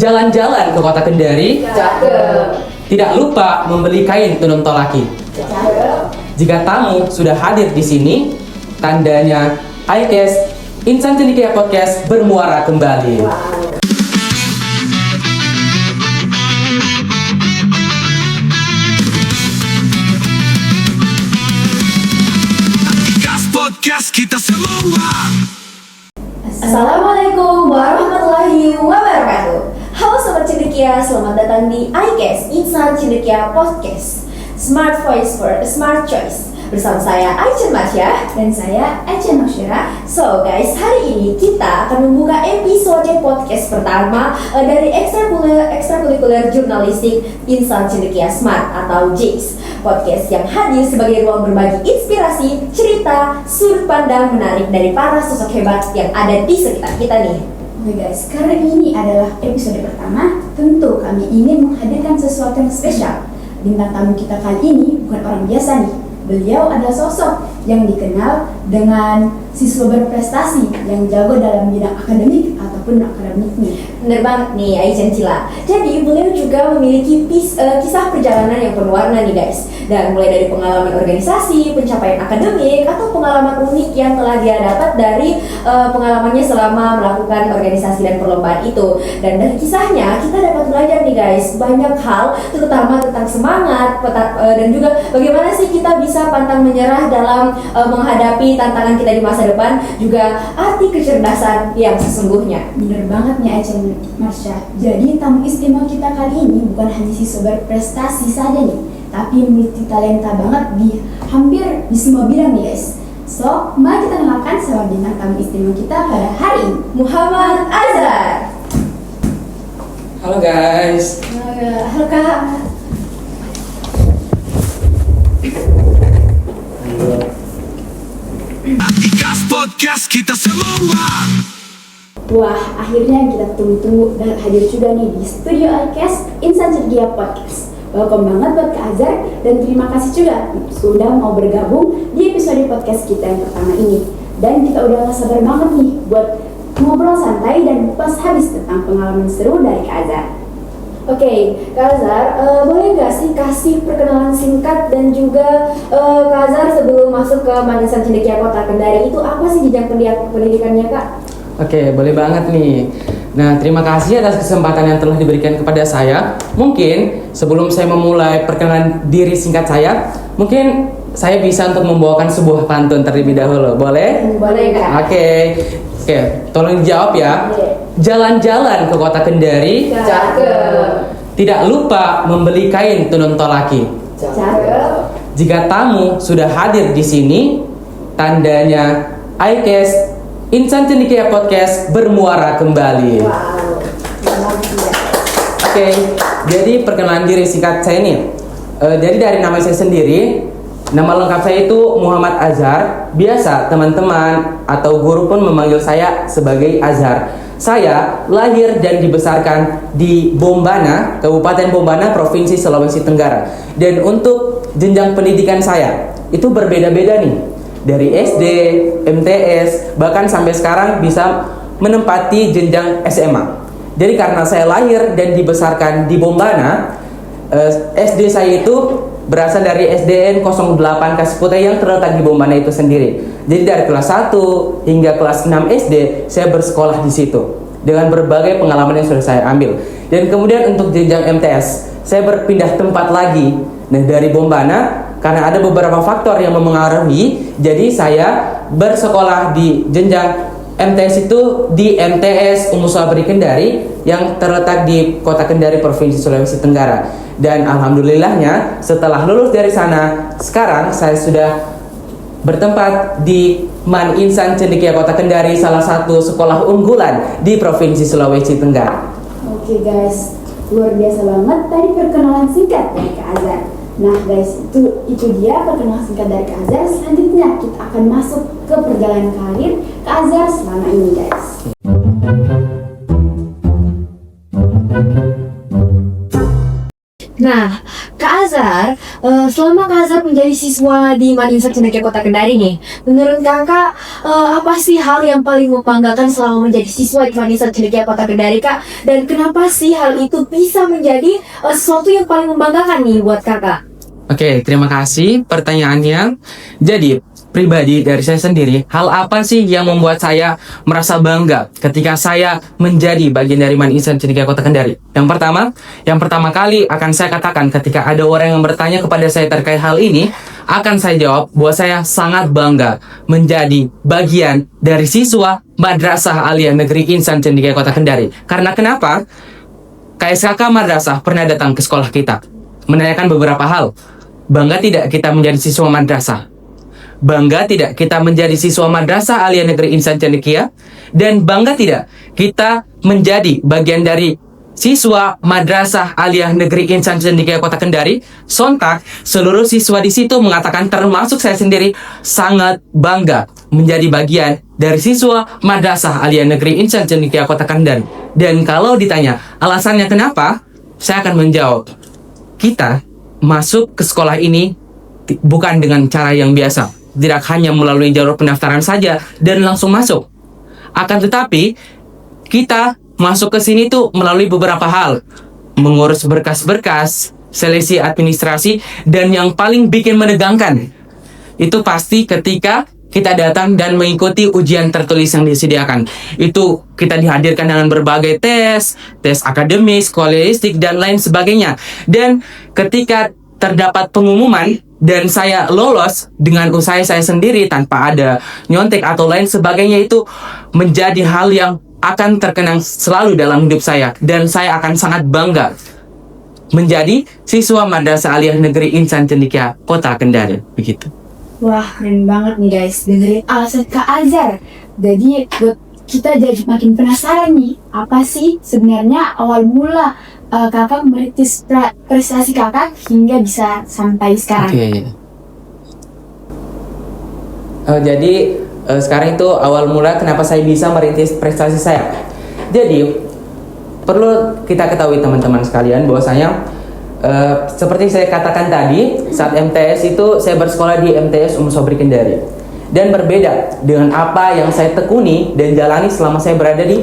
Jalan-jalan ke kota Kendari, Cakep. tidak lupa membeli kain tenun tolaki. Cakep. Jika tamu sudah hadir di sini, tandanya iCast Insan Cendekia Podcast bermuara kembali. Wow. Podcast kita semua. Assalamualaikum warahmatullahi wabarakatuh. Halo Sobat Cendekia, selamat datang di iCast Insan Cendekia Podcast, Smart Voice for a Smart Choice. Bersama saya Aichen Masya dan saya Aichen Noshira. So guys, hari ini kita akan membuka episode podcast pertama dari ekstrakurikuler jurnalistik Insan Cendekia Smart atau JIS. Podcast yang hadir sebagai ruang berbagi inspirasi, cerita, sudut pandang menarik dari para sosok hebat yang ada di sekitar kita nih. Oke guys, karena ini adalah episode pertama, tentu kami ingin menghadirkan sesuatu yang spesial. Bintang tamu kita kali ini bukan orang biasa nih. Beliau adalah sosok yang dikenal dengan siswa berprestasi yang jago dalam bidang akademik ataupun akademiknya. Bener banget nih Aichen Cila. Jadi beliau juga memiliki kisah perjalanan yang penuh warna nih guys. Dan mulai dari pengalaman organisasi, pencapaian akademik, atau pengalaman unik yang telah dia dapat dari pengalamannya selama melakukan organisasi dan perlombaan itu. Dan dari kisahnya kita dapat belajar nih guys banyak hal, terutama tentang semangat dan juga bagaimana sih kita bisa pantang menyerah dalam menghadapi tantangan kita di masa depan, juga arti kecerdasan yang sesungguhnya. Bener banget nih Aichen Marsha. Jadi tamu istimewa kita kali ini bukan hanya siswa berprestasi saja nih, tapi multi talenta banget di hampir di semua bidang nih guys. So, mari kita kenalkan sama bintang tamu istimewa kita pada hari ini, Muhammad Azhar. Halo guys. Halo Kak. iCast Podcast kita semua. wah akhirnya kita tunggu-tunggu dan hadir juga nih di studio iCast Insan Cendekia Podcast. Welcome banget buat Kak Azhar dan terima kasih juga sudah mau bergabung di episode podcast kita yang pertama ini. Dan kita udah gak sabar banget nih buat ngobrol santai dan pas habis tentang pengalaman seru dari Kak Azhar. Oke, Kak Azhar, boleh nggak sih kasih perkenalan singkat dan juga Kak Azhar sebelum masuk ke Insan Cendekia Kota Kendari itu apa sih jenjang pendidikannya Kak? Oke, boleh banget nih. Nah, terima kasih atas kesempatan yang telah diberikan kepada saya. Mungkin sebelum saya memulai perkenalan diri singkat saya, mungkin saya bisa untuk membawakan sebuah pantun terlebih dahulu. Boleh? Boleh Kak. Oke, tolong dijawab ya. Jalan-jalan ke kota Kendari, Cakep. tidak lupa membeli kain tenun tolaki. Cakep. Jika tamu sudah hadir di sini, tandanya iCast Insan Cendekia Podcast bermuara kembali. Wow. Oke, jadi perkenalan diri singkat saya nih. Jadi dari nama saya sendiri, nama lengkap saya itu Muhammad Azhar. Biasa teman-teman atau guru pun memanggil saya sebagai Azhar. Saya lahir dan dibesarkan di Bombana, Kabupaten Bombana, Provinsi Sulawesi Tenggara. Dan untuk jenjang pendidikan saya itu berbeda-beda nih. Dari SD, MTS, bahkan sampai sekarang bisa menempati jenjang SMA. Jadi karena saya lahir dan dibesarkan di Bombana, SD saya itu berasal dari SDN 08 Kasputai yang terletak di Bombana itu sendiri. Jadi dari kelas 1 hingga kelas 6 SD saya bersekolah di situ dengan berbagai pengalaman yang sudah saya ambil. Dan kemudian untuk jenjang MTS saya berpindah tempat lagi. Nah, dari Bombana karena ada beberapa faktor yang mempengaruhi, jadi saya bersekolah di jenjang MTS itu di MTS Umu Sabri Kendari yang terletak di Kota Kendari, Provinsi Sulawesi Tenggara. Dan alhamdulillahnya setelah lulus dari sana, sekarang saya sudah bertempat di Insan Cendekia Kota Kendari, salah satu sekolah unggulan di Provinsi Sulawesi Tenggara. Oke guys, luar biasa banget tadi perkenalan singkat dari Kak Azhar. Nah guys, itu dia perkenalan singkat dari Kak Azhar. Selanjutnya kita akan masuk ke perjalanan karir Kak Azhar selama ini guys. Nah, Kak Azhar, selama Kak Azhar menjadi siswa di Maninsa Cendekia Kota Kendari nih, menurut Kakak apa sih hal yang paling membanggakan selama menjadi siswa di Maninsa Cendekia Kota Kendari, Kak? Dan kenapa sih hal itu bisa menjadi sesuatu yang paling membanggakan nih buat Kakak? Oke, terima kasih pertanyaannya. Jadi, pribadi dari saya sendiri, hal apa sih yang membuat saya merasa bangga ketika saya menjadi bagian dari Maninsa Cendekia Kota Kendari? Yang pertama kali akan saya katakan ketika ada orang yang bertanya kepada saya terkait hal ini, akan saya jawab bahwa saya sangat bangga menjadi bagian dari siswa Madrasah Aliyah Negeri Insan Cendekia Kota Kendari. Karena kenapa? KSKK Madrasah pernah datang ke sekolah kita, menanyakan beberapa hal. Bangga tidak kita menjadi siswa madrasah? Bangga tidak kita menjadi siswa Madrasah Aliyah Negeri Insan Cendekia? Dan bangga tidak kita menjadi bagian dari siswa Madrasah Aliyah Negeri Insan Cendekia Kota Kendari? Sontak seluruh siswa di situ mengatakan, termasuk saya sendiri, sangat bangga menjadi bagian dari siswa Madrasah Aliyah Negeri Insan Cendekia Kota Kendari. Dan kalau ditanya alasannya kenapa, saya akan menjawab, kita masuk ke sekolah ini bukan dengan cara yang biasa, tidak hanya melalui jalur pendaftaran saja dan langsung masuk. Akan tetapi, kita masuk ke sini tuh melalui beberapa hal. Mengurus berkas-berkas, seleksi administrasi, dan yang paling bikin menegangkan, itu pasti ketika kita datang dan mengikuti ujian tertulis yang disediakan. Itu kita dihadirkan dengan berbagai tes akademis, skolastik, dan lain sebagainya. Dan ketika terdapat pengumuman dan saya lolos dengan usaha saya sendiri tanpa ada nyontek atau lain sebagainya, itu menjadi hal yang akan terkenang selalu dalam hidup saya. Dan saya akan sangat bangga menjadi siswa Madrasah Aliyah Negeri Insan Cendekia Kota Kendari. Begitu. Wah, keren banget nih guys, dengerin alasan Kak Azhar. Jadi buat kita jadi makin penasaran nih, apa sih sebenarnya awal mula kakak merintis prestasi kakak hingga bisa sampai sekarang? Jadi sekarang itu awal mula kenapa saya bisa merintis prestasi saya. Jadi perlu kita ketahui teman-teman sekalian bahwasanya seperti saya katakan tadi, saat MTS itu saya bersekolah di MTS Sobri Kendari. Dan berbeda dengan apa yang saya tekuni dan jalani selama saya berada di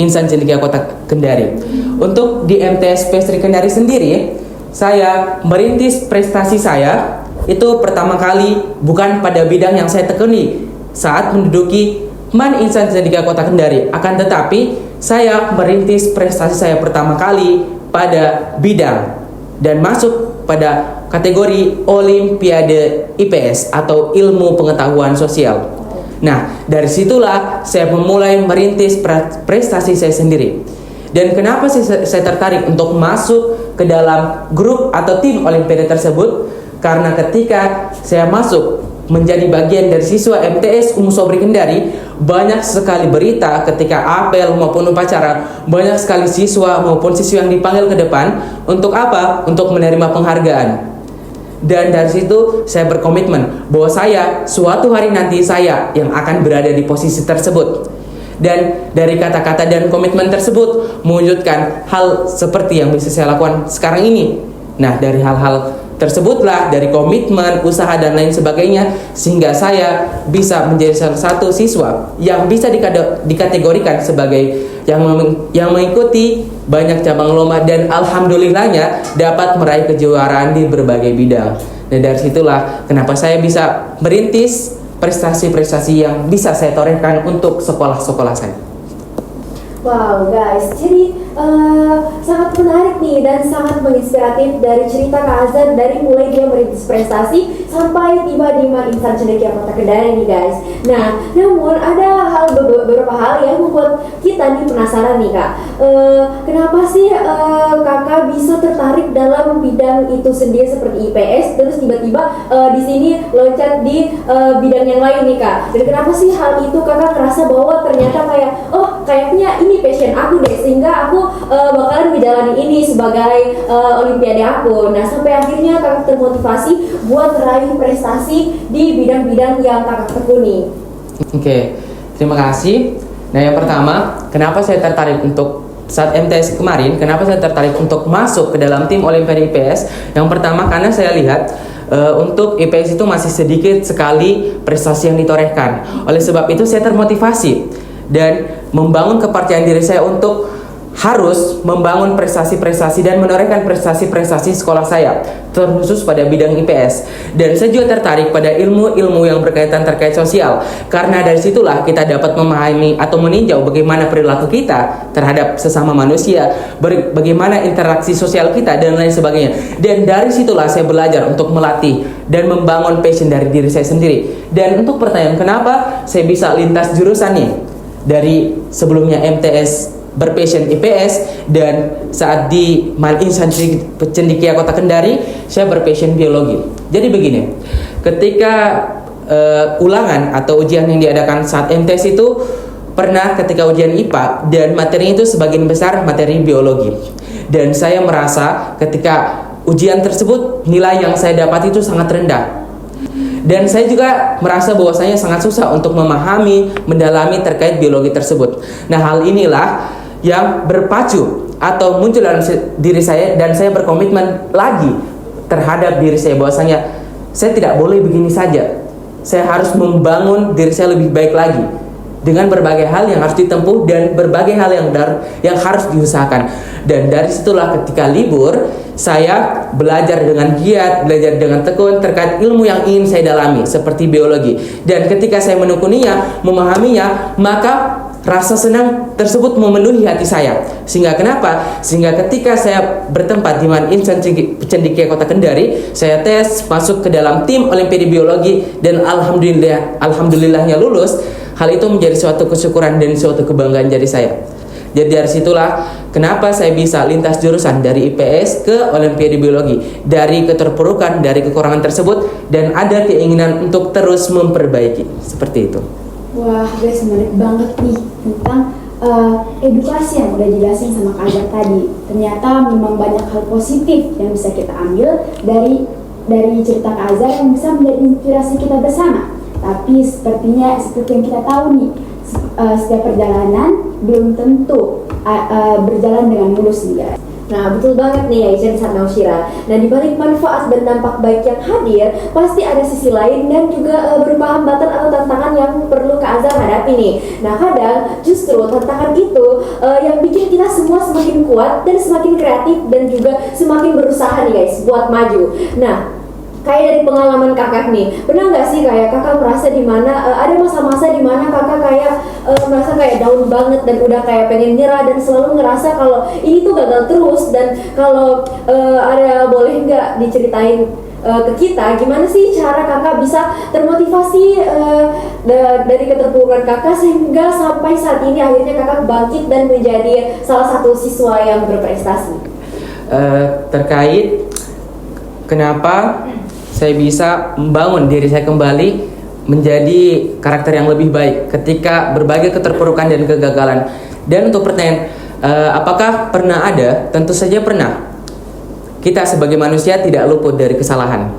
Insan Cendekia Kota Kendari. Untuk di MTS Pestri Kendari sendiri, saya merintis prestasi saya itu pertama kali bukan pada bidang yang saya tekuni saat menduduki Insan Cendekia Kota Kendari. Akan tetapi, saya merintis prestasi saya pertama kali pada bidang dan masuk pada kategori Olimpiade IPS atau Ilmu Pengetahuan Sosial. Nah, dari situlah saya memulai merintis prestasi saya sendiri. Dan kenapa saya tertarik untuk masuk ke dalam grup atau tim Olimpiade tersebut? Karena ketika saya masuk menjadi bagian dari siswa MTS Sobri Kendari, banyak sekali berita ketika apel maupun upacara, banyak sekali siswa maupun siswi yang dipanggil ke depan untuk apa? Untuk menerima penghargaan. Dan dari situ saya berkomitmen bahwa saya suatu hari nanti saya yang akan berada di posisi tersebut. Dan dari kata-kata dan komitmen tersebut mewujudkan hal seperti yang bisa saya lakukan sekarang ini. Nah, dari hal-hal tersebutlah, dari komitmen, usaha, dan lain sebagainya, sehingga saya bisa menjadi salah satu siswa yang bisa dikategorikan sebagai yang mengikuti banyak cabang lomba dan alhamdulillahnya dapat meraih kejuaraan di berbagai bidang. Dan dari situlah kenapa saya bisa merintis prestasi-prestasi yang bisa saya torehkan untuk sekolah-sekolah saya. Wow guys, jadi sangat menarik nih dan sangat menginspiratif dari cerita Kak Azhar, dari mulai dia merintis prestasi sampai tiba di Insan Cendekia Kota Kendari nih guys. Nah, namun ada beberapa hal yang membuat kita nih penasaran nih Kak. Kenapa sih kakak bisa tertarik dalam bidang itu sendiri seperti IPS, terus tiba-tiba di sini loncat di bidang yang lain nih Kak? Dan kenapa sih hal itu kakak ngerasa bahwa ternyata kayaknya ini passion aku deh, sehingga aku bakalan menjalani ini sebagai olimpiade aku. Nah, sampai akhirnya kakak termotivasi buat meraih prestasi di bidang-bidang yang kakak tekuni. Oke, terima kasih. Nah, yang pertama, kenapa saya tertarik untuk saat MTS kemarin, kenapa saya tertarik untuk masuk ke dalam tim Olimpiade IPS? Yang pertama karena saya lihat untuk IPS itu masih sedikit sekali prestasi yang ditorehkan. Oleh sebab itu saya termotivasi dan membangun kepercayaan diri saya untuk harus membangun prestasi-prestasi dan menorehkan prestasi-prestasi sekolah saya, terkhusus pada bidang IPS. Dan saya juga tertarik pada ilmu-ilmu yang berkaitan terkait sosial, karena dari situlah kita dapat memahami atau meninjau bagaimana perilaku kita terhadap sesama manusia, bagaimana interaksi sosial kita dan lain sebagainya. Dan dari situlah saya belajar untuk melatih dan membangun passion dari diri saya sendiri. Dan untuk pertanyaan kenapa saya bisa lintas jurusan nih, dari sebelumnya MTS berpassion IPS dan saat di Insan Cendekia Kota Kendari saya berpassion biologi. Jadi begini, ketika ulangan atau ujian yang diadakan saat MTS itu pernah ketika ujian IPA dan materinya itu sebagian besar materi biologi, dan saya merasa ketika ujian tersebut nilai yang saya dapat itu sangat rendah. Dan saya juga merasa bahwasanya sangat susah untuk memahami, mendalami terkait biologi tersebut. Nah, hal inilah yang berpacu atau muncul dalam diri saya, dan saya berkomitmen lagi terhadap diri saya bahwasanya saya tidak boleh begini saja. Saya harus membangun diri saya lebih baik lagi dengan berbagai hal yang harus ditempuh dan berbagai hal yang harus diusahakan. Dan dari situlah ketika libur saya belajar dengan giat, belajar dengan tekun terkait ilmu yang ingin saya dalami seperti biologi. Dan ketika saya menekuninya, memahaminya, maka rasa senang tersebut memenuhi hati saya. Sehingga ketika saya bertempat di Insan Cendekia Kota Kendari, saya tes masuk ke dalam tim Olimpiade Biologi dan alhamdulillahnya lulus. Hal itu menjadi suatu kesyukuran dan suatu kebanggaan dari saya. Jadi dari situlah kenapa saya bisa lintas jurusan dari IPS ke Olimpiade Biologi, dari keterpurukan, dari kekurangan tersebut, dan ada keinginan untuk terus memperbaiki. Seperti itu. Wah guys, menarik banget nih tentang edukasi yang udah jelasin sama Kak Azhar tadi. Ternyata memang banyak hal positif yang bisa kita ambil dari cerita Kak Azhar yang bisa menjadi inspirasi kita bersama. Tapi sepertinya seperti yang kita tahu nih, setiap perjalanan belum tentu berjalan dengan mulus nih guys. Nah, betul banget nih ya Ijen Sarnaushira. Nah, di balik manfaat dan dampak baik yang hadir, pasti ada sisi lain dan juga berupa hambatan atau tantangan yang perlu Kak Azhar hadapi nih. Nah, kadang justru tantangan itu yang bikin kita semua semakin kuat dan semakin kreatif dan juga semakin berusaha nih guys buat maju. Nah, kayak dari pengalaman kakak nih, pernah nggak sih kayak kakak merasa di mana ada masa-masa di mana kakak kayak merasa kayak down banget dan udah kayak pengen nyerah dan selalu ngerasa kalau ini tuh gagal terus, dan kalau ada boleh nggak diceritain ke kita gimana sih cara kakak bisa termotivasi dari keterpurukan kakak sehingga sampai saat ini akhirnya kakak bangkit dan menjadi salah satu siswa yang berprestasi. Terkait kenapa saya bisa membangun diri saya kembali menjadi karakter yang lebih baik ketika berbagai keterpurukan dan kegagalan. Dan untuk pertanyaan, apakah pernah ada? Tentu saja pernah. Kita sebagai manusia tidak luput dari kesalahan.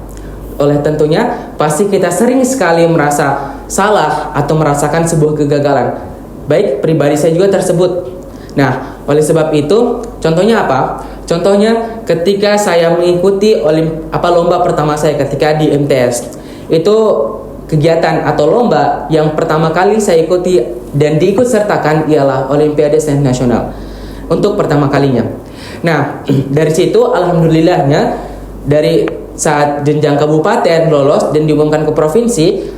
Oleh tentunya, pasti kita sering sekali merasa salah atau merasakan sebuah kegagalan. Baik, pribadi saya juga tersebut. Nah, oleh sebab itu, contohnya apa? Contohnya ketika saya mengikuti lomba pertama saya ketika di MTS. Itu kegiatan atau lomba yang pertama kali saya ikuti dan diikut sertakan ialah Olimpiade Sains Nasional untuk pertama kalinya. Nah, dari situ alhamdulillahnya dari saat jenjang kabupaten lolos dan diumumkan ke provinsi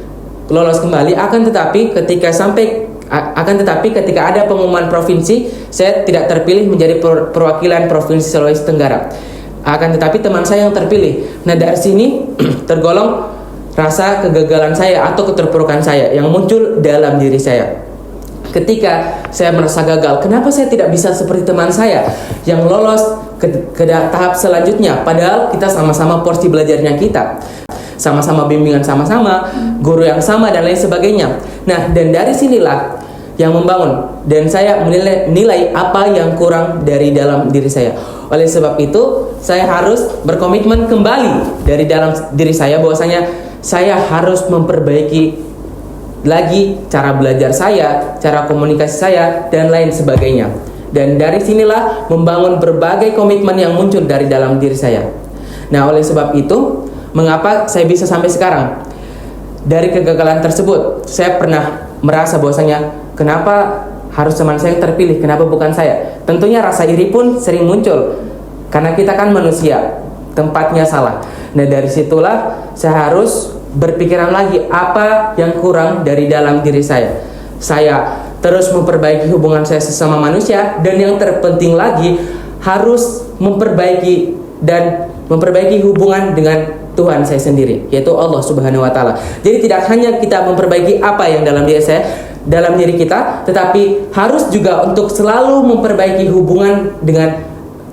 lolos kembali, akan tetapi ketika ada pengumuman provinsi, saya tidak terpilih menjadi perwakilan Provinsi Sulawesi Tenggara. Akan tetapi teman saya yang terpilih. Nah, dari sini tergolong rasa kegagalan saya atau keterpurukan saya yang muncul dalam diri saya. Ketika saya merasa gagal, kenapa saya tidak bisa seperti teman saya yang lolos ke tahap selanjutnya, padahal kita sama-sama porsi belajarnya kita, sama-sama bimbingan sama-sama, guru yang sama dan lain sebagainya. Nah, dan dari sinilah yang membangun, dan saya menilai apa yang kurang dari dalam diri saya. Oleh sebab itu, saya harus berkomitmen kembali dari dalam diri saya bahwasanya saya harus memperbaiki lagi cara belajar saya, cara komunikasi saya, dan lain sebagainya. Dan dari sinilah membangun berbagai komitmen yang muncul dari dalam diri saya. Nah, oleh sebab itu, mengapa saya bisa sampai sekarang? Dari kegagalan tersebut, saya pernah merasa bahwasanya kenapa harus teman saya yang terpilih, kenapa bukan saya? Tentunya rasa iri pun sering muncul, karena kita kan manusia, tempatnya salah. Nah, dari situlah saya harus berpikiran lagi apa yang kurang dari dalam diri saya. Saya terus memperbaiki hubungan saya sesama manusia, dan yang terpenting lagi harus memperbaiki hubungan dengan Tuhan saya sendiri, yaitu Allah Subhanahu wa taala. Jadi tidak hanya kita memperbaiki apa yang dalam diri kita, tetapi harus juga untuk selalu memperbaiki hubungan dengan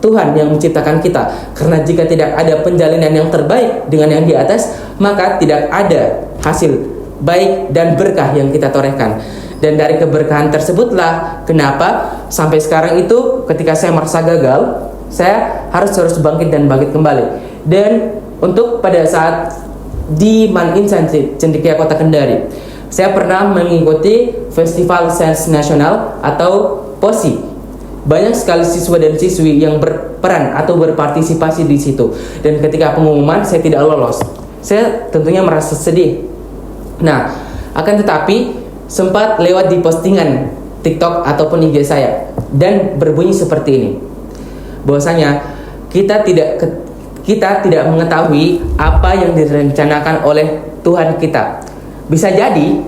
Tuhan yang menciptakan kita. Karena jika tidak ada penjalinan yang terbaik dengan yang di atas, maka tidak ada hasil baik dan berkah yang kita torehkan. Dan dari keberkahan tersebutlah kenapa sampai sekarang itu ketika saya merasa gagal, saya harus terus bangkit dan bangkit kembali. Dan untuk pada saat di Man Insan Cendekia Kota Kendari, saya pernah mengikuti Festival Sains Nasional atau POSI. Banyak sekali siswa dan siswi yang berperan atau berpartisipasi di situ. Dan ketika pengumuman saya tidak lolos, saya tentunya merasa sedih. Nah, akan tetapi sempat lewat di postingan TikTok ataupun IG saya, dan berbunyi seperti ini. Bahwasanya kita tidak mengetahui apa yang direncanakan oleh Tuhan kita. Bisa jadi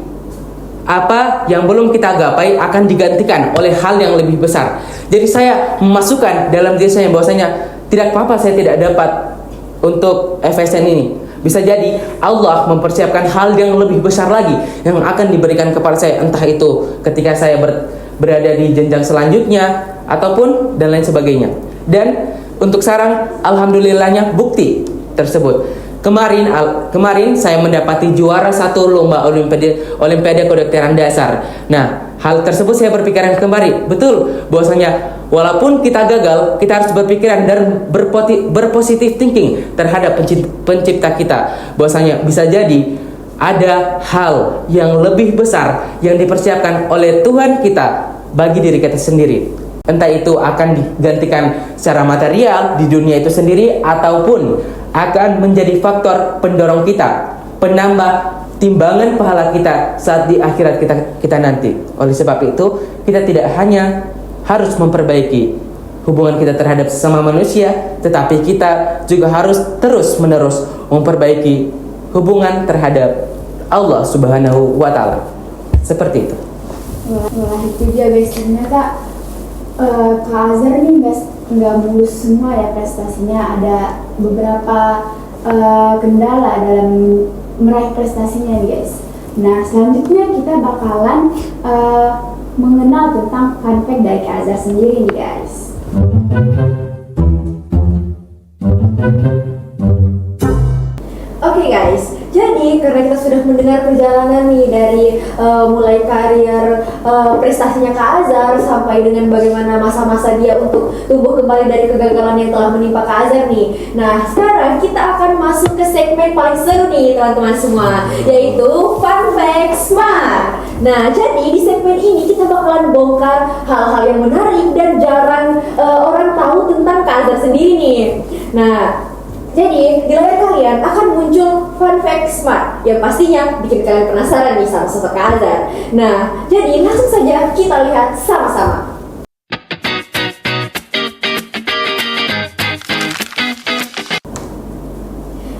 apa yang belum kita gapai akan digantikan oleh hal yang lebih besar. Jadi saya memasukkan dalam diri saya bahwasanya tidak apa-apa saya tidak dapat untuk FSN ini. Bisa jadi Allah mempersiapkan hal yang lebih besar lagi yang akan diberikan kepada saya, entah itu ketika saya berada di jenjang selanjutnya ataupun dan lain sebagainya. Dan untuk sekarang alhamdulillahnya bukti tersebut. Kemarin saya mendapati juara 1 lomba Olimpiade Kedokteran Dasar. Nah, hal tersebut saya berpikiran kembali, betul bahwasanya walaupun kita gagal, kita harus berpikiran dan berpositif thinking terhadap pencipta kita. Bahwasanya bisa jadi ada hal yang lebih besar yang dipersiapkan oleh Tuhan kita bagi diri kita sendiri. Entah itu akan digantikan secara material di dunia itu sendiri, ataupun akan menjadi faktor pendorong kita, penambah timbangan pahala kita saat di akhirat kita nanti. Oleh sebab itu, kita tidak hanya harus memperbaiki hubungan kita terhadap sesama manusia, tetapi kita juga harus terus-menerus memperbaiki hubungan terhadap Allah Subhanahu wa taala. Seperti itu. Wah, itu dia guys, ternyata Kak Azhar nih nggak mulus semua ya prestasinya, ada beberapa kendala dalam meraih prestasinya nih guys. Nah, selanjutnya kita bakalan mengenal tentang fun fact dari Kak Azhar sendiri nih guys. Oke guys, jadi karena kita sudah mendengar perjalanan nih dari mulai karier prestasinya Kak Azhar sampai dengan bagaimana masa-masa dia untuk tumbuh kembali dari kegagalan yang telah menimpa Kak Azhar nih. Nah, sekarang kita akan masuk ke segmen paling seru nih teman-teman semua, yaitu Fun Fact Smart. Nah, jadi di segmen ini kita bakalan bongkar hal-hal yang menarik dan jarang orang tahu tentang Kak Azhar sendiri nih. Nah, jadi di layar kalian akan muncul Fun Fact Smart yang pastinya bikin kalian penasaran nih sama sosok Kak Azhar. Nah, jadi langsung saja kita lihat sama-sama.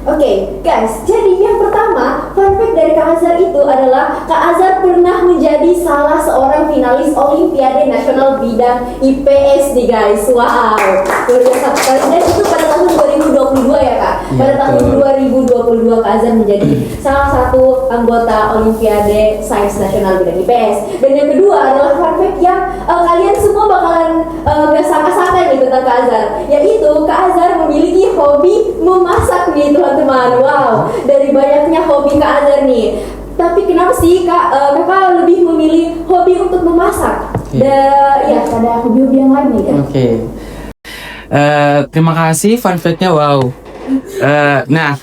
Oke, guys, jadi yang pertama fun fact dari Kak Azhar itu adalah Kak Azhar pernah menjadi salah seorang finalis Olimpiade Nasional Bidang IPS nih guys. Wow, luar biasa sekali. Dan itu pada tahun 2022 ya Kak. Pada tahun 2022 Kak Azhar menjadi salah satu anggota Olimpiade Sains Nasional Bidang IPS. Dan yang kedua adalah fun fact yang kalian semua bakalan gak sangka-sangka nih tentang Kak Azhar, yaitu Kak Azhar memiliki hobi memasak nih teman-teman. Wow, dari banyaknya hobi Kak Azhar nih. Tapi kenapa sih kakak lebih memilih hobi untuk memasak? Ya, pada hobi-hobi yang lain nih kan? Oke. Terima kasih fun fact-nya, wow. Nah,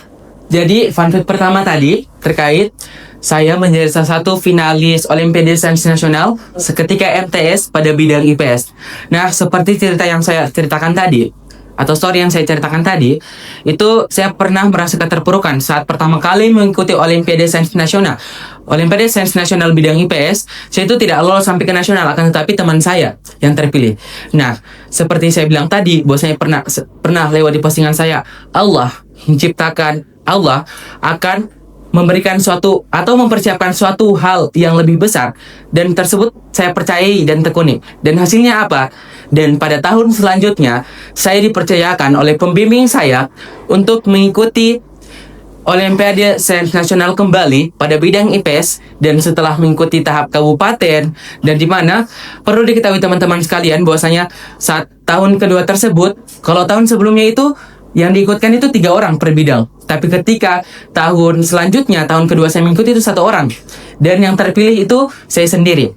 jadi fun fact pertama tadi terkait saya menjadi salah satu finalis Olimpiade Sains Nasional seketika MTS pada bidang IPS. Nah, seperti cerita yang saya ceritakan tadi, atau story yang saya ceritakan tadi, itu saya pernah merasa keterpurukan saat pertama kali mengikuti Olimpiade Sains Nasional. Olimpiade Sains Nasional bidang IPS, saya itu tidak lolos sampai ke nasional, akan tetapi teman saya yang terpilih. Nah, seperti saya bilang tadi, bahwa saya pernah lewat di postingan saya, Allah akan memberikan suatu atau mempersiapkan suatu hal yang lebih besar, dan tersebut saya percayai dan tekuni. Dan hasilnya apa? Dan pada tahun selanjutnya saya dipercayakan oleh pembimbing saya untuk mengikuti Olimpiade Sains Nasional kembali pada bidang IPS, dan setelah mengikuti tahap kabupaten, dan di mana perlu diketahui teman-teman sekalian bahwasanya saat tahun kedua tersebut, kalau tahun sebelumnya itu yang diikutkan itu 3 orang per bidang, tapi ketika tahun selanjutnya, tahun kedua saya mengikuti itu 1 orang, dan yang terpilih itu saya sendiri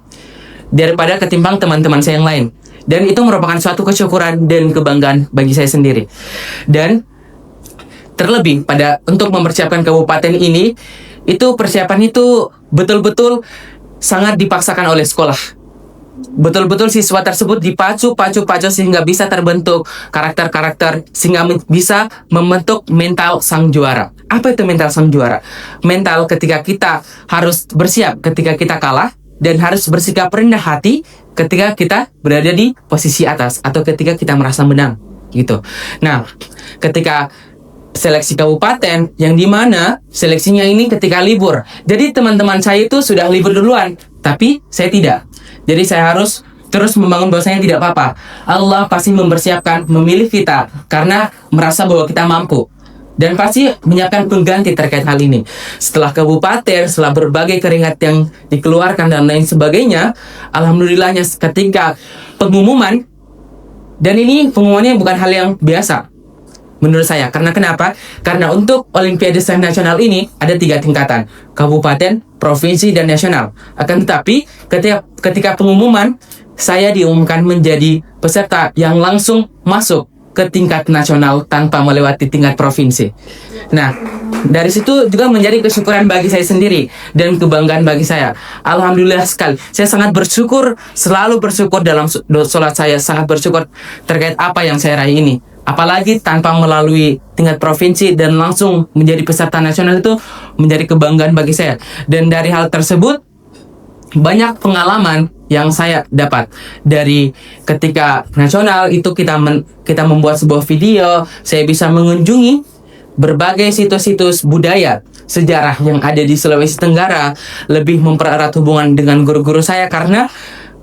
daripada ketimbang teman-teman saya yang lain. Dan itu merupakan suatu kesyukuran dan kebanggaan bagi saya sendiri. Dan terlebih untuk mempersiapkan kabupaten ini, itu persiapan itu betul-betul sangat dipaksakan oleh sekolah. Betul-betul siswa tersebut dipacu sehingga bisa terbentuk karakter-karakter, sehingga bisa membentuk mental sang juara. Apa itu mental sang juara? Mental ketika kita harus bersiap ketika kita kalah, dan harus bersikap rendah hati ketika kita berada di posisi atas atau ketika kita merasa menang gitu. Nah, ketika seleksi kabupaten, yang dimana seleksinya ini ketika libur, jadi teman-teman saya itu sudah libur duluan, tapi saya tidak. Jadi saya harus terus membangun bahwasanya tidak apa-apa, Allah pasti mempersiapkan, memilih kita karena merasa bahwa kita mampu, dan pasti menyiapkan pengganti terkait hal ini. Setelah kabupaten, setelah berbagai keringat yang dikeluarkan dan lain sebagainya, alhamdulillahnya ketika pengumuman, dan ini pengumumannya bukan hal yang biasa menurut saya. Karena kenapa? Karena untuk Olimpiade Sains Nasional ini ada 3 tingkatan: kabupaten, provinsi, dan nasional. Akan tetapi ketika pengumuman, saya diumumkan menjadi peserta yang langsung masuk ke tingkat nasional tanpa melewati tingkat provinsi. Nah, dari situ juga menjadi kesyukuran bagi saya sendiri dan kebanggaan bagi saya. Alhamdulillah sekali. Saya sangat bersyukur, selalu bersyukur dalam sholat saya, sangat bersyukur terkait apa yang saya raih ini. Apalagi tanpa melalui tingkat provinsi dan langsung menjadi peserta nasional, itu menjadi kebanggaan bagi saya. Dan dari hal tersebut, banyak pengalaman yang saya dapat. Dari ketika nasional itu kita membuat sebuah video, saya bisa mengunjungi berbagai situs-situs budaya sejarah yang ada di Sulawesi Tenggara, lebih mempererat hubungan dengan guru-guru saya, karena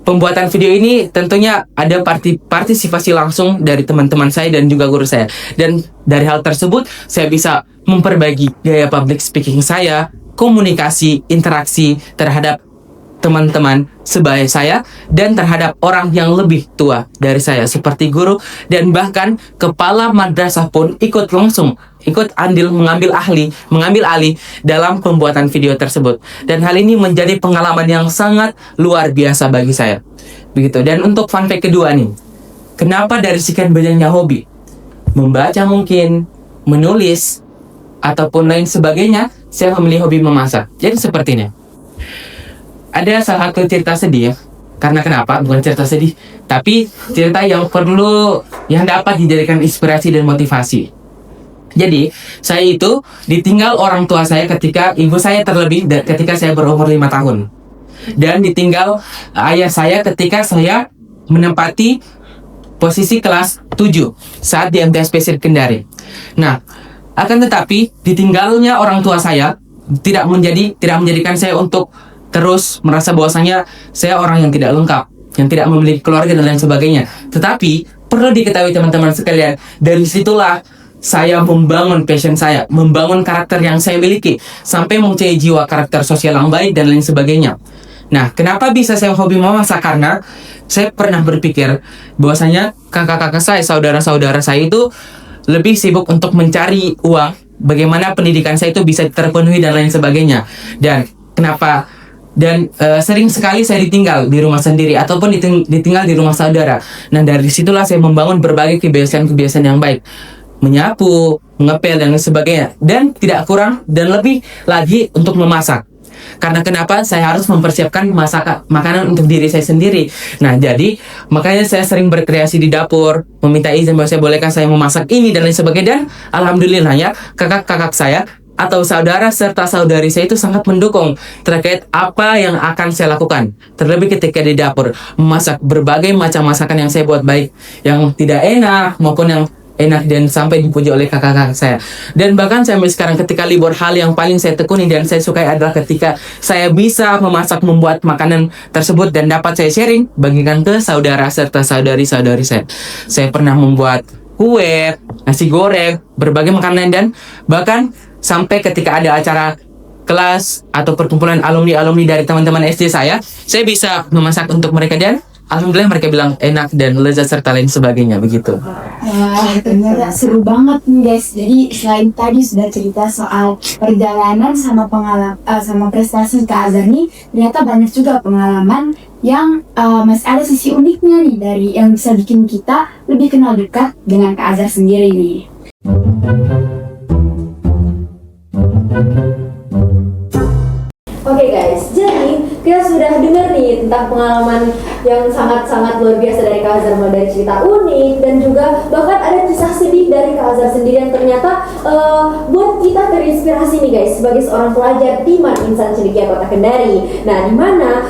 pembuatan video ini tentunya ada partisipasi langsung dari teman-teman saya dan juga guru saya. Dan dari hal tersebut, saya bisa memperbaiki gaya public speaking saya, komunikasi, interaksi terhadap teman-teman sebaya saya, dan terhadap orang yang lebih tua dari saya seperti guru, dan bahkan kepala madrasah pun ikut andil mengambil alih dalam pembuatan video tersebut. Dan hal ini menjadi pengalaman yang sangat luar biasa bagi saya. Begitu. Dan untuk fun fact kedua nih, kenapa dari sekian banyaknya hobi, membaca mungkin, menulis, ataupun lain sebagainya, saya memilih hobi memasak. Jadi seperti ini. Ada salah satu cerita sedih ya. Karena kenapa? Bukan cerita sedih, tapi cerita yang dapat dijadikan inspirasi dan motivasi. Jadi, saya itu ditinggal orang tua saya ketika ibu saya terlebih ketika saya berumur 5 tahun. Dan ditinggal ayah saya ketika saya menempati posisi kelas 7 saat di MTS Spesial Kendari. Nah, akan tetapi ditinggalnya orang tua saya tidak menjadikan saya untuk terus merasa bahwasanya saya orang yang tidak lengkap, yang tidak memiliki keluarga dan lain sebagainya. Tetapi perlu diketahui teman-teman sekalian, dari situlah saya membangun passion saya, membangun karakter yang saya miliki, sampai mempunyai jiwa karakter sosial yang baik dan lain sebagainya. Nah, kenapa bisa saya hobi memasak? Karena saya pernah berpikir bahwasanya kakak-kakak saya, saudara-saudara saya itu lebih sibuk untuk mencari uang, bagaimana pendidikan saya itu bisa terpenuhi dan lain sebagainya. Dan sering sekali saya ditinggal di rumah sendiri ataupun ditinggal di rumah saudara. Nah, dari situlah saya membangun berbagai kebiasaan-kebiasaan yang baik, menyapu, mengepel dan lain sebagainya, dan tidak kurang dan lebih lagi untuk memasak. Karena kenapa? Saya harus mempersiapkan makanan untuk diri saya sendiri. Nah, jadi makanya saya sering berkreasi di dapur, meminta izin bahwa saya bolehkah saya memasak ini dan lain sebagainya. Dan alhamdulillah ya, kakak-kakak saya atau saudara serta saudari saya itu sangat mendukung terkait apa yang akan saya lakukan. Terlebih ketika di dapur memasak berbagai macam masakan yang saya buat, baik yang tidak enak maupun yang enak, dan sampai dipuji oleh kakak-kakak saya. Dan bahkan sampai sekarang ketika libur, hal yang paling saya tekuni dan saya sukai adalah ketika saya bisa memasak, membuat makanan tersebut dan dapat saya sharing, bagikan ke saudara serta saudari-saudari saya. Saya pernah membuat kue, nasi goreng, berbagai makanan, dan bahkan sampai ketika ada acara kelas atau perkumpulan alumni-alumni dari teman-teman SD saya bisa memasak untuk mereka, dan alhamdulillah mereka bilang enak dan lezat serta lain sebagainya, begitu. Wah, ternyata seru banget nih guys. Jadi selain tadi sudah cerita soal perjalanan sama pengalaman sama prestasi Kak Azhar nih, ternyata banyak juga pengalaman yang masih ada sisi uniknya nih dari yang bisa bikin kita lebih kenal dekat dengan Kak Azhar sendiri nih. Oke guys, jadi kita sudah dengar nih tentang pengalaman yang sangat-sangat luar biasa dari Kak Azhar, mulai dari cerita unik dan juga bahkan ada kisah sedih dari Kak Azhar sendiri yang ternyata buat kita terinspirasi nih guys sebagai seorang pelajar di MAN Insan Cendekia Kota Kendari. Nah, dimana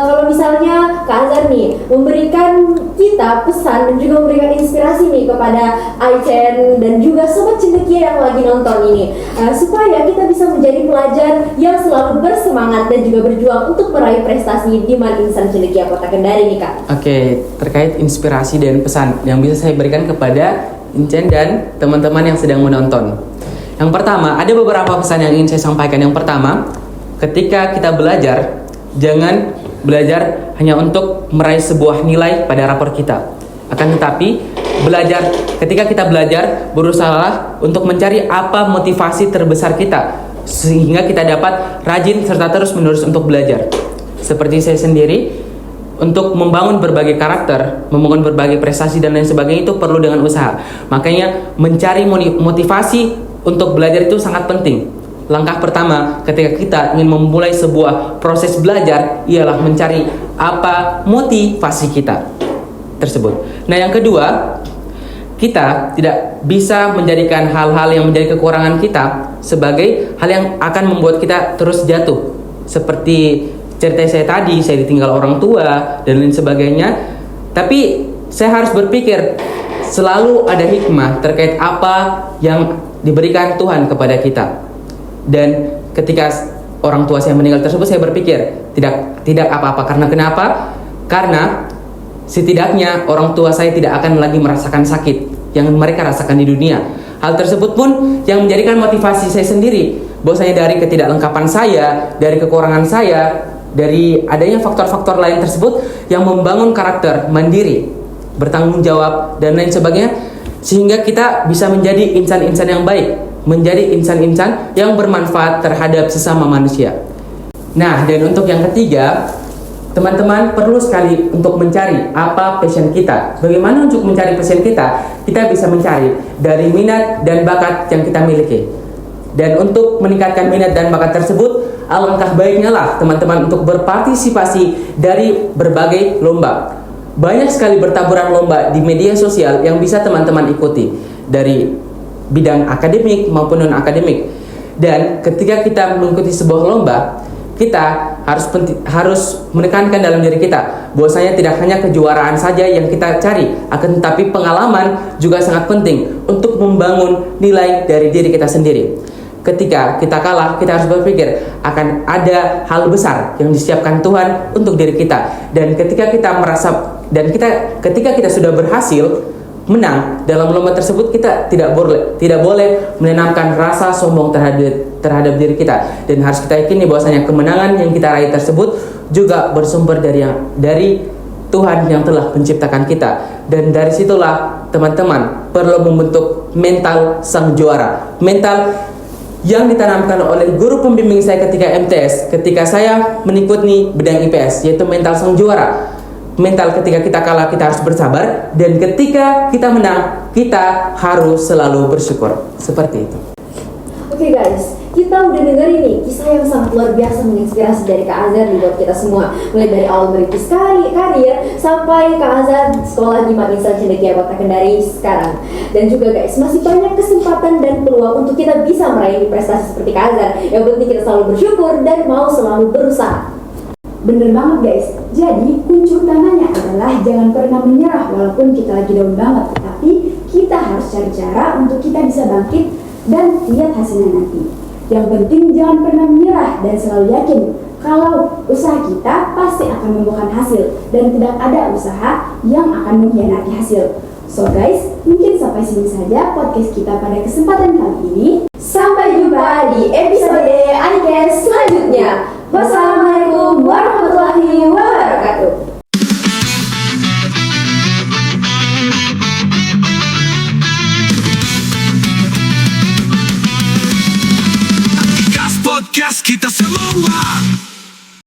kalau misalnya Kak Azhar nih memberikan kita pesan dan juga memberikan inspirasi nih kepada Aichen dan juga sobat cendekia yang lagi nonton ini, supaya kita bisa menjadi pelajar yang selalu bersemangat dan juga berjuang untuk meraih prestasi di MAN Insan Cendekia Kota Kendari nih Kak. Oke, terkait inspirasi dan pesan yang bisa saya berikan kepada Incen dan teman-teman yang sedang menonton. Yang pertama, ada beberapa pesan yang ingin saya sampaikan. Yang pertama, ketika kita belajar, jangan belajar hanya untuk meraih sebuah nilai pada rapor kita. Akan tetapi, ketika kita belajar, berusahalah untuk mencari apa motivasi terbesar kita, sehingga kita dapat rajin serta terus-menerus untuk belajar. Seperti saya sendiri, untuk membangun berbagai karakter, membangun berbagai prestasi dan lain sebagainya itu perlu dengan usaha. Makanya mencari motivasi untuk belajar itu sangat penting. Langkah pertama ketika kita ingin memulai sebuah proses belajar ialah mencari apa motivasi kita tersebut. Nah, yang kedua, kita tidak bisa menjadikan hal-hal yang menjadi kekurangan kita sebagai hal yang akan membuat kita terus jatuh. Seperti cerita saya tadi, saya ditinggal orang tua dan lain sebagainya. Tapi saya harus berpikir selalu ada hikmah terkait apa yang diberikan Tuhan kepada kita. Dan ketika orang tua saya meninggal tersebut, saya berpikir tidak apa-apa. Karena kenapa? Karena setidaknya orang tua saya tidak akan lagi merasakan sakit yang mereka rasakan di dunia. Hal tersebut pun yang menjadikan motivasi saya sendiri, bahwasanya dari ketidaklengkapan saya, dari kekurangan saya, dari adanya faktor-faktor lain tersebut yang membangun karakter mandiri, bertanggung jawab dan lain sebagainya, sehingga kita bisa menjadi insan-insan yang baik, menjadi insan-insan yang bermanfaat terhadap sesama manusia. Nah, dan untuk yang ketiga, teman-teman perlu sekali untuk mencari apa passion kita. Bagaimana untuk mencari passion kita? Kita bisa mencari dari minat dan bakat yang kita miliki. Dan untuk meningkatkan minat dan bakat tersebut, alangkah baiknya lah teman-teman untuk berpartisipasi dari berbagai lomba. Banyak sekali bertaburan lomba di media sosial yang bisa teman-teman ikuti dari bidang akademik maupun non-akademik. Dan ketika kita mengikuti sebuah lomba, kita harus menekankan dalam diri kita bahwasanya tidak hanya kejuaraan saja yang kita cari, akan tetapi pengalaman juga sangat penting untuk membangun nilai dari diri kita sendiri. Ketika kita kalah, kita harus berpikir akan ada hal besar yang disiapkan Tuhan untuk diri kita. Dan ketika kita sudah berhasil menang dalam lomba tersebut, kita tidak boleh menanamkan rasa sombong terhadap diri kita, dan harus kita yakini bahwasanya kemenangan yang kita raih tersebut juga bersumber dari Tuhan yang telah menciptakan kita. Dan dari situlah teman-teman perlu membentuk mental sang juara, mental yang ditanamkan oleh guru pembimbing saya ketika MTS, ketika saya mengikuti bidang IPS, yaitu mental sang juara. Mental ketika kita kalah kita harus bersabar, dan ketika kita menang kita harus selalu bersyukur. Seperti itu. Oke guys, kita udah dengerin nih kisah yang sangat luar biasa menginspirasi dari Kak Azhar nih buat kita semua. Mulai dari awal merintis karir sampai Kak Azhar sekolah di Insan Cendekia Kota Kendari sekarang. Dan juga guys, masih banyak kesempatan dan peluang untuk kita bisa meraih prestasi seperti Kak Azhar. Yang penting kita selalu bersyukur dan mau selalu berusaha. Bener banget guys, jadi kunci utamanya adalah jangan pernah menyerah walaupun kita lagi down banget. Tapi kita harus cari cara untuk kita bisa bangkit dan lihat hasilnya nanti. Yang penting jangan pernah menyerah dan selalu yakin kalau usaha kita pasti akan membuahkan hasil dan tidak ada usaha yang akan mengkhianati hasil. So guys, mungkin sampai sini saja podcast kita pada kesempatan kali ini. Sampai jumpa di episode iCast selanjutnya. Wassalamualaikum warahmatullahi wabarakatuh. Podcast kita semua.